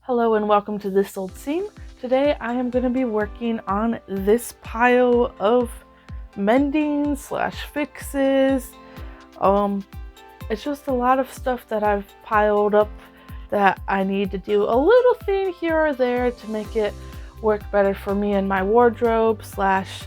Hello and welcome to This Old Seam. Today I am going to be working on this pile of mending slash fixes. It's just a lot of stuff that I've piled up that I need to do a little thing here or there to make it work better for me and my wardrobe slash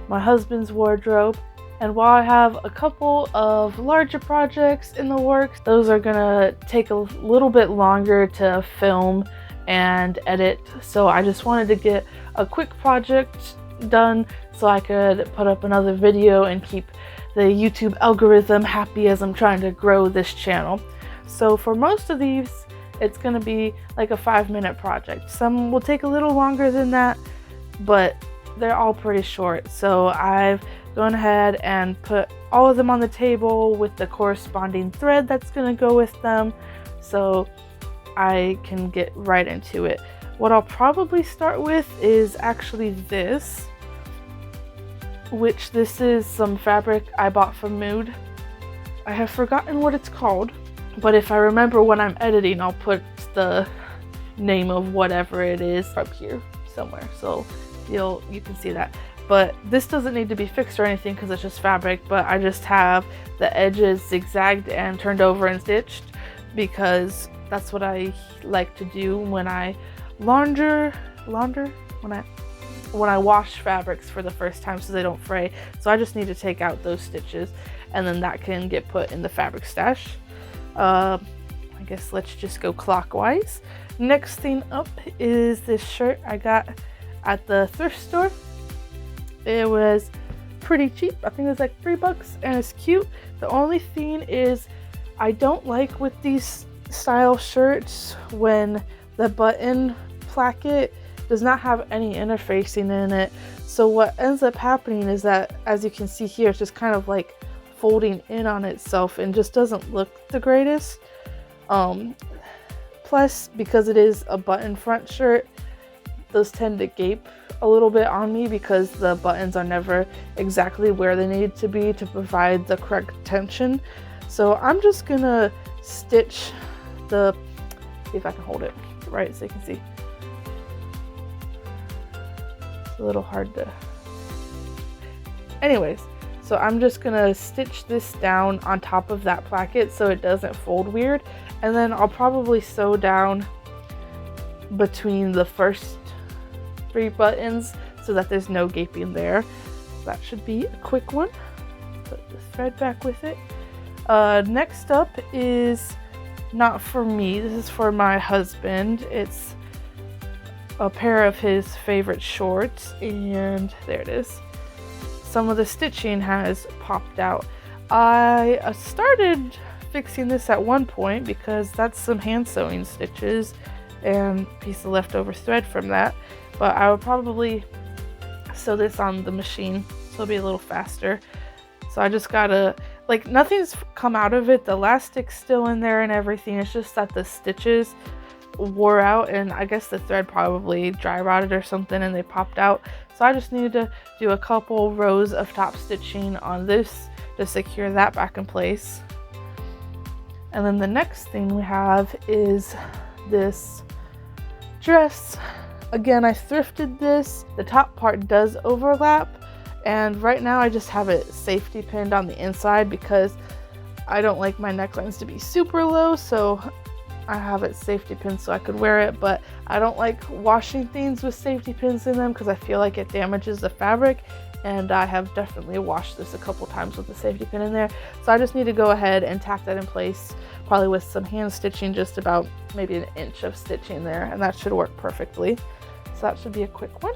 my husband's wardrobe. And while I have a couple of larger projects in the works, those are gonna take a little bit longer to film and edit. So I just wanted to get a quick project done so I could put up another video and keep the YouTube algorithm happy as I'm trying to grow this channel. So for most of these, it's gonna be like a 5-minute project. Some will take a little longer than that, but they're all pretty short. So I've gone ahead and put all of them on the table with the corresponding thread that's going to go with them, so I can get right into it. What I'll probably start with is actually this, which this is some fabric I bought from Mood. I have forgotten what it's called, but if I remember when I'm editing, I'll put the name of whatever it is up here somewhere, so you can see that. But this doesn't need to be fixed or anything because it's just fabric, but I just have the edges zigzagged and turned over and stitched because that's what I like to do when I when I wash fabrics for the first time so they don't fray. So I just need to take out those stitches and then that can get put in the fabric stash. I guess let's just go clockwise. Next thing up is this shirt I got at the thrift store. It was pretty cheap. I think it was like $3 and it's cute. The only thing is I don't like with these style shirts when the button placket does not have any interfacing in it. So what ends up happening is that, as you can see here, it's just kind of like folding in on itself and just doesn't look the greatest. Plus, because it is a button front shirt, those tend to gape a little bit on me because the buttons are never exactly where they need to be to provide the correct tension. So I'm just gonna stitch see if I can hold it right so you can see. It's a little hard to... Anyways, so I'm just gonna stitch this down on top of that placket so it doesn't fold weird, and then I'll probably sew down between the first 3 buttons so that there's no gaping there. That should be a quick one. Put the thread back with it. Next up is not for me, this is for my husband. It's a pair of his favorite shorts, and there it is. Some of the stitching has popped out. I started fixing this at one point because that's some hand sewing stitches and a piece of leftover thread from that. But I would probably sew this on the machine so it'll be a little faster. So I just gotta, like, nothing's come out of it. The elastic's still in there and everything. It's just that the stitches wore out and I guess the thread probably dry rotted or something and they popped out. So I just needed to do a couple rows of top stitching on this to secure that back in place. And then the next thing we have is this dress. Again, I thrifted this. The top part does overlap, and right now I just have it safety pinned on the inside because I don't like my necklines to be super low, so I have it safety pinned so I could wear it. But I don't like washing things with safety pins in them because I feel like it damages the fabric, and I have definitely washed this a couple times with the safety pin in there. So I just need to go ahead and tack that in place, probably with some hand stitching, just about maybe an inch of stitching there, and that should work perfectly. So that should be a quick one.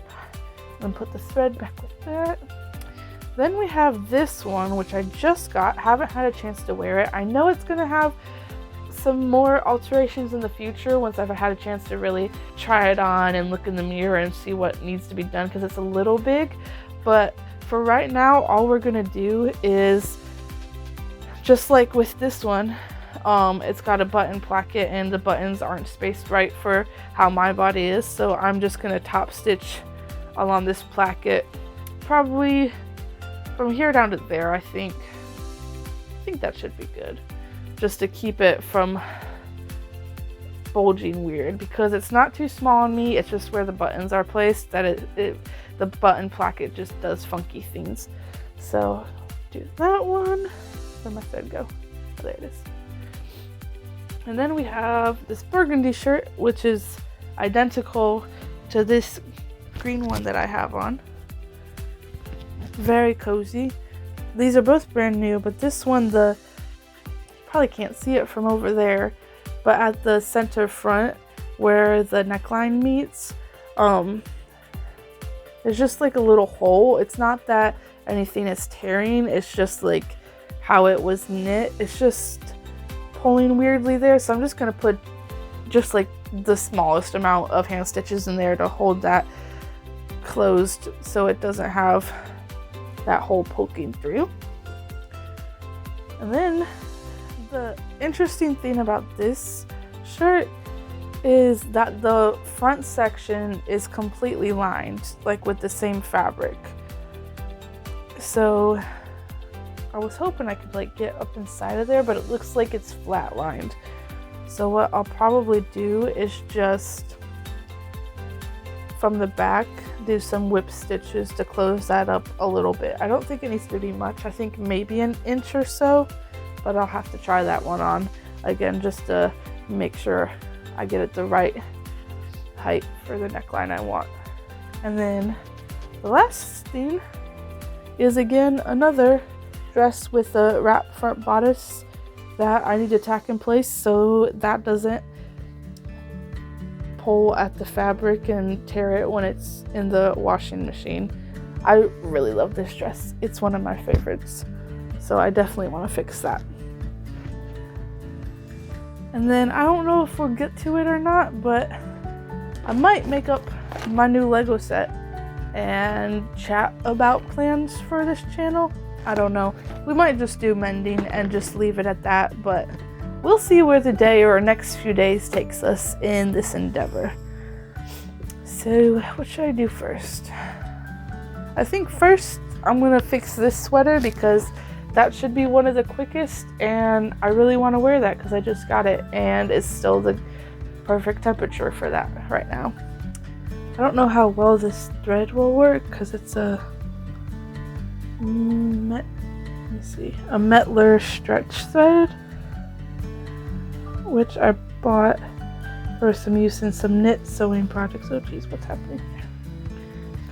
And put the thread back with that. Then we have this one, which I just got. Haven't had a chance to wear it. I know it's gonna have some more alterations in the future once I've had a chance to really try it on and look in the mirror and see what needs to be done because it's a little big. But for right now, all we're gonna do is, just like with this one, it's got a button placket and the buttons aren't spaced right for how my body is, so I'm just gonna top stitch along this placket, probably from here down to there. I think that should be good, just to keep it from bulging weird because it's not too small on me. It's just where the buttons are placed that the button placket just does funky things. So do that one. Where'd my thread go? Oh, there it is. And then we have this burgundy shirt, which is identical to this green one that I have on. Very cozy. These are both brand new, but this one, you probably can't see it from over there, but at the center front where the neckline meets, there's just like a little hole. It's not that anything is tearing, it's just like how it was knit. It's just pulling weirdly there, so I'm just gonna put just like the smallest amount of hand stitches in there to hold that closed so it doesn't have that hole poking through. And then the interesting thing about this shirt is that the front section is completely lined, like with the same fabric. So I was hoping I could like get up inside of there, but it looks like it's flat lined. So what I'll probably do is just from the back do some whip stitches to close that up a little bit. I don't think it needs to be much. I think maybe an inch or so, but I'll have to try that one on again just to make sure I get it the right height for the neckline I want. And then the last thing is again another dress with a wrap front bodice that I need to tack in place so that doesn't pull at the fabric and tear it when it's in the washing machine. I really love this dress. It's one of my favorites. So I definitely want to fix that. And then I don't know if we'll get to it or not, but I might make up my new Lego set and chat about plans for this channel. I don't know. We might just do mending and just leave it at that, but we'll see where the day or next few days takes us in this endeavor. So what should I do first? I think first I'm gonna fix this sweater because that should be one of the quickest, and I really want to wear that because I just got it and it's still the perfect temperature for that right now. I don't know how well this thread will work because it's a Mettler stretch thread, which I bought for some use in some knit sewing projects. Oh geez, what's happening here?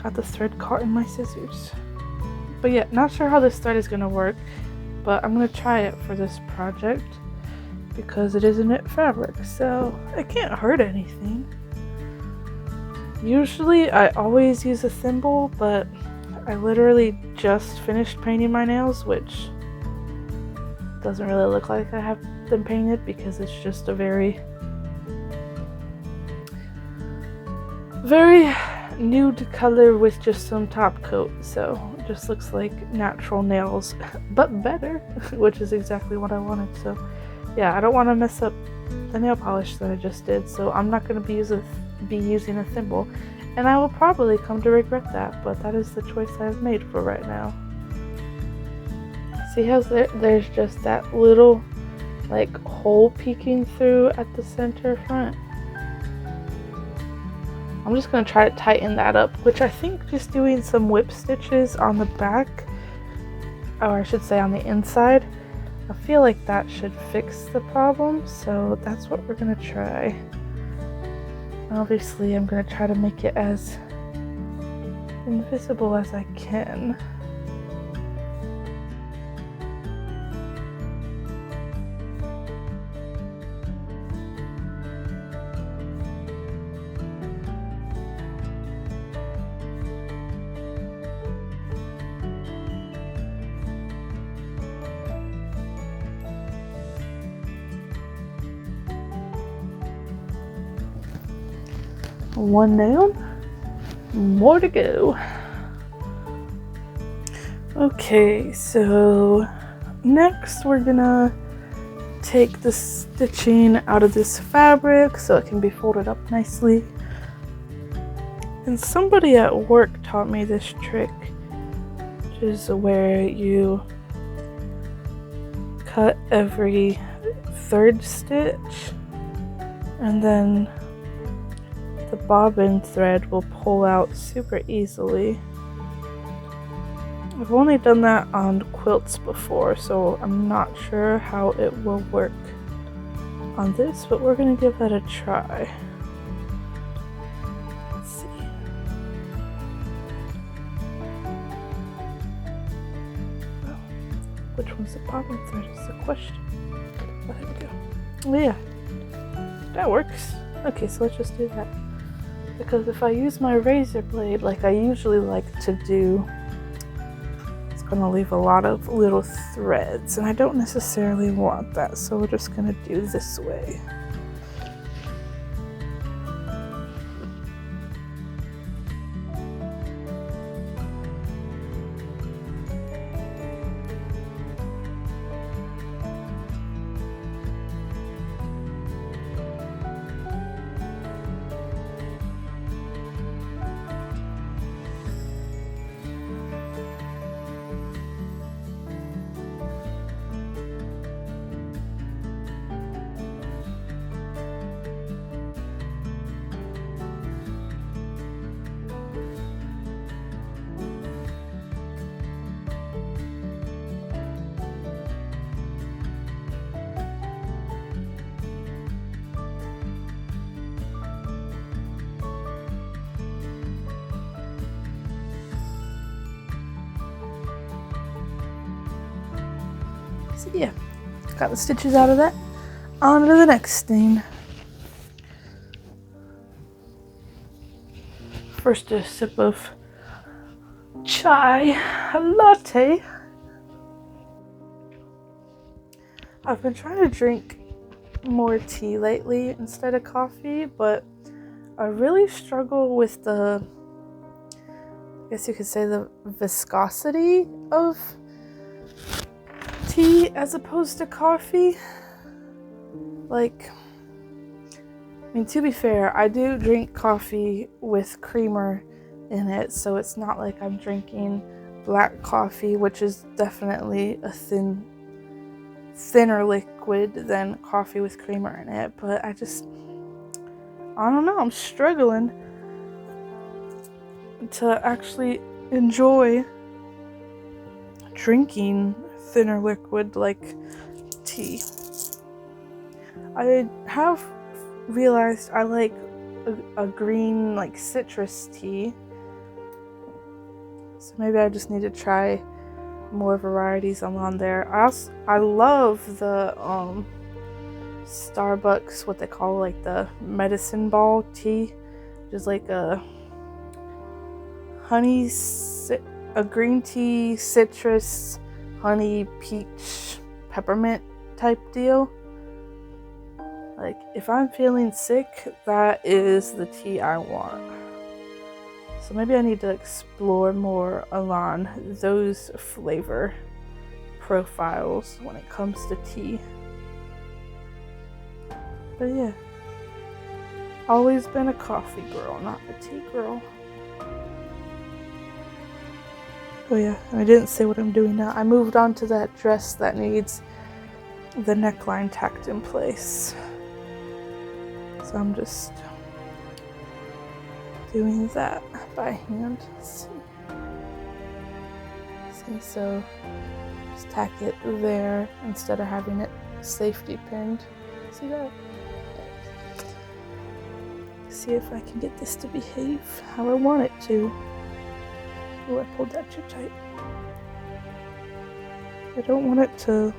Got the thread caught in my scissors. But yeah, not sure how this thread is going to work, but I'm going to try it for this project because it is a knit fabric, so it can't hurt anything. Usually I always use a thimble, but I literally just finished painting my nails, which doesn't really look like I have them painted because it's just a very nude color with just some top coat, so it just looks like natural nails but better, which is exactly what I wanted. So yeah, I don't want to mess up the nail polish that I just did, so I'm not going to be using a thimble, and I will probably come to regret that, but that is the choice I've made for right now. See how there's just that little like hole peeking through at the center front? I'm just going to try to tighten that up, which I think just doing some whip stitches on the back, or I should say on the inside, I feel like that should fix the problem, so that's what we're going to try. Obviously, I'm going to try to make it as invisible as I can. One down, more to go. Okay, so next we're gonna take the stitching out of this fabric so it can be folded up nicely. And somebody at work taught me this trick, which is where you cut every third stitch And then the bobbin thread will pull out super easily. I've only done that on quilts before, so I'm not sure how it will work on this, but we're gonna give that a try. Let's see. Well, which one's the bobbin thread is the question. Oh, there we go. Oh yeah, that works. Okay, so let's just do that. Because if I use my razor blade like I usually like to do, it's gonna leave a lot of little threads, and I don't necessarily want that, so we're just gonna do this way. So yeah, got the stitches out of that. On to the next thing. First, a sip of chai latte. I've been trying to drink more tea lately instead of coffee, but I really struggle with the, I guess you could say, the viscosity of tea as opposed to coffee. Like, I mean, to be fair, I do drink coffee with creamer in it, so it's not like I'm drinking black coffee, which is definitely a thinner liquid than coffee with creamer in it. But I don't know, I'm struggling to actually enjoy drinking thinner liquid like tea. I have realized I like a green, like, citrus tea, so maybe I just need to try more varieties on there. I love the Starbucks, what they call, like, the medicine ball tea, just like a green tea, citrus, honey, peach, peppermint type deal. Like, if I'm feeling sick, that is the tea I want. So maybe I need to explore more along those flavor profiles when it comes to tea. But yeah, always been a coffee girl, not a tea girl. Oh yeah, and I didn't say what I'm doing now. I moved on to that dress that needs the neckline tacked in place. So I'm just doing that by hand. Let's see, so just tack it there instead of having it safety pinned. See that? See if I can get this to behave how I want it to. Oh, I pulled that too tight. I don't want it to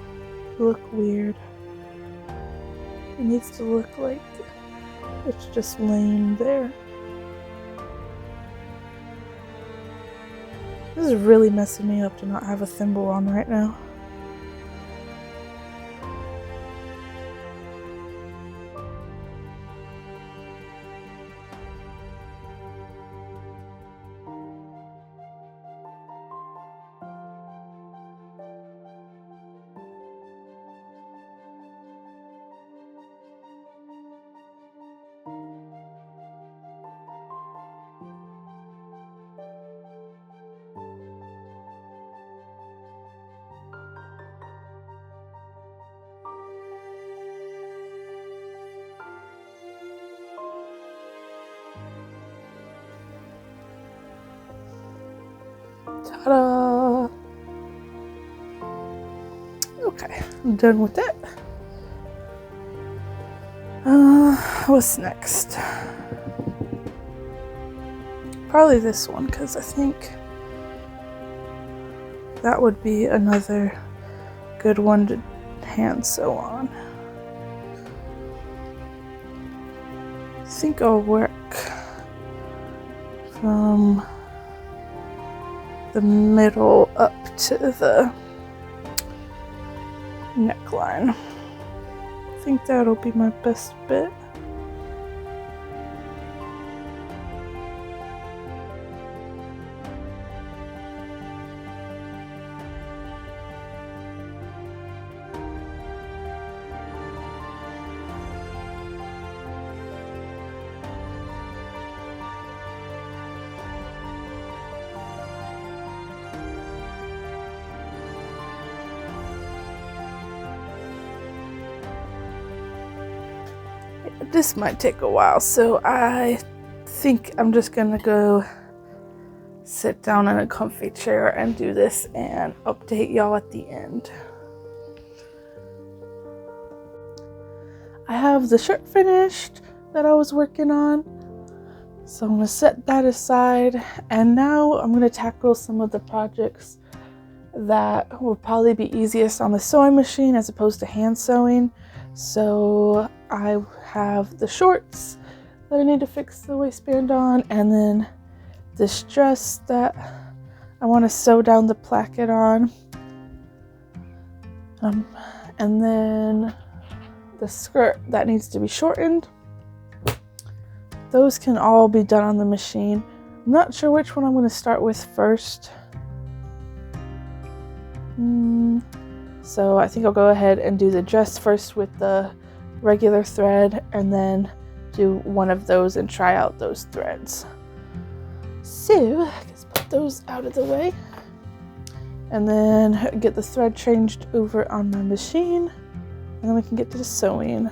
look weird. It needs to look like it's just laying there. This is really messing me up to not have a thimble on right now. Ta-da! Okay, I'm done with that. What's next? Probably this one, because I think that would be another good one to hand sew on. I think I'll work from the middle up to the neckline. I think that'll be my best bet. This might take a while, so I think I'm just gonna go sit down in a comfy chair and do this and update y'all at the end. I have the shirt finished that I was working on, so I'm gonna set that aside, and now I'm gonna tackle some of the projects that will probably be easiest on the sewing machine as opposed to hand sewing. So I have the shorts that I need to fix the waistband on, and then this dress that I want to sew down the placket on, and then the skirt that needs to be shortened. Those can all be done on the machine. I'm not sure which one I'm going to start with first. So I think I'll go ahead and do the dress first with the regular thread, and then do one of those and try out those threads. So let's put those out of the way, and then get the thread changed over on my machine, and then we can get to the sewing.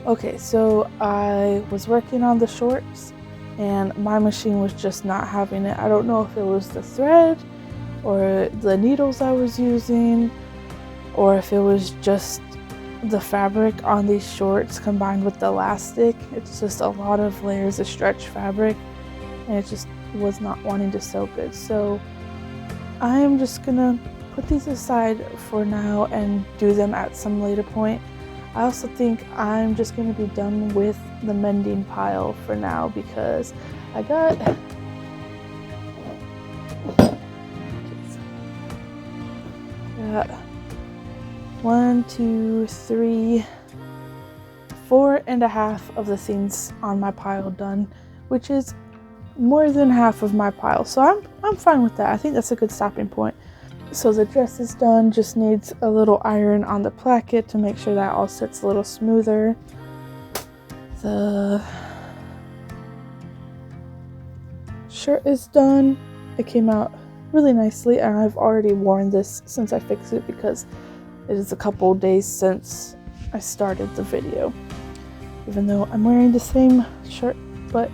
Okay, so I was working on the shorts and my machine was just not having it. I don't know if it was the thread or the needles I was using, or if it was just the fabric on these shorts combined with the elastic. It's just a lot of layers of stretch fabric, and it just was not wanting to sew good. So I am just gonna put these aside for now and do them at some later point. I also think I'm just going to be done with the mending pile for now, because I got 1, 2, 3, 4.5 of the things on my pile done, which is more than half of my pile. So I'm fine with that. I think that's a good stopping point. So the dress is done, just needs a little iron on the placket to make sure that all sits a little smoother. The shirt is done. It came out really nicely, and I've already worn this since I fixed it because it is a couple days since I started the video. Even though I'm wearing the same shirt, but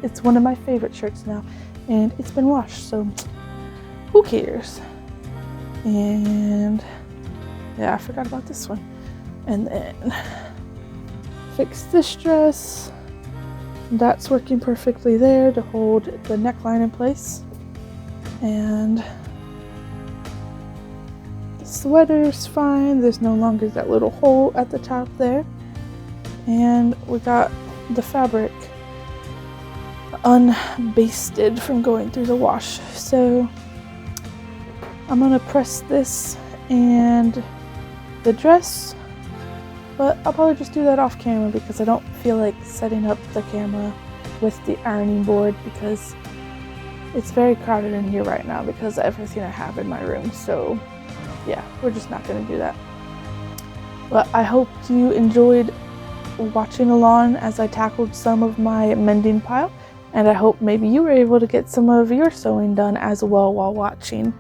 it's one of my favorite shirts now, and it's been washed, so who cares? And yeah, I forgot about this one. And then fix this dress, That's working perfectly there to hold the neckline in place. And the sweater's fine. There's no longer that little hole at the top there. And we got the fabric unbasted from going through the wash. So I'm gonna press this and the dress, but I'll probably just do that off camera because I don't feel like setting up the camera with the ironing board because it's very crowded in here right now because of everything I have in my room. So yeah, we're just not gonna do that. But I hope you enjoyed watching along as I tackled some of my mending pile, and I hope maybe you were able to get some of your sewing done as well while watching.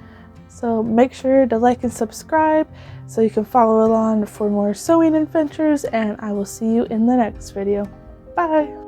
So make sure to like and subscribe so you can follow along for more sewing adventures, and I will see you in the next video. Bye!